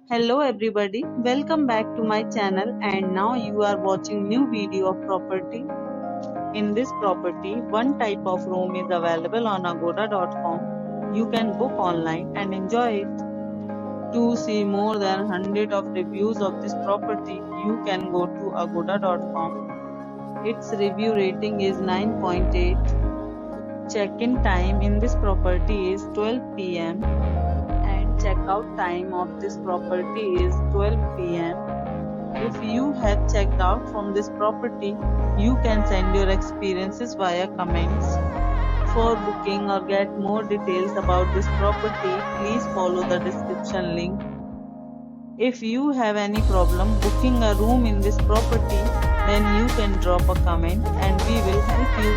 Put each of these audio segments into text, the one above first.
Hello everybody, welcome back to my channel and now you are watching new video of property. In this property, one type of room is available on agoda.com. You can book online and enjoy it. To see more than 100 of reviews of this property, you can go to agoda.com. Its review rating is 9.8. Check-in time in this property is 12 p.m. and check-out time of this property is 12 p.m. If you have checked out from this property, you can send your experiences via comments. For booking or get more details about this property, please follow the description link. If you have any problem booking a room in this property, then you can drop a comment and we will help you.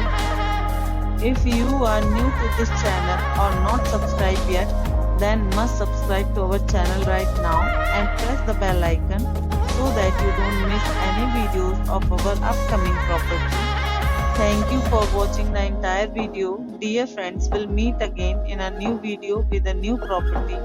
If you are new to this channel or not subscribed yet, then must subscribe to our channel right now and press the bell icon so that you don't miss any videos of our upcoming property. Thank you for watching the entire video. Dear friends, we'll meet again in a new video with a new property.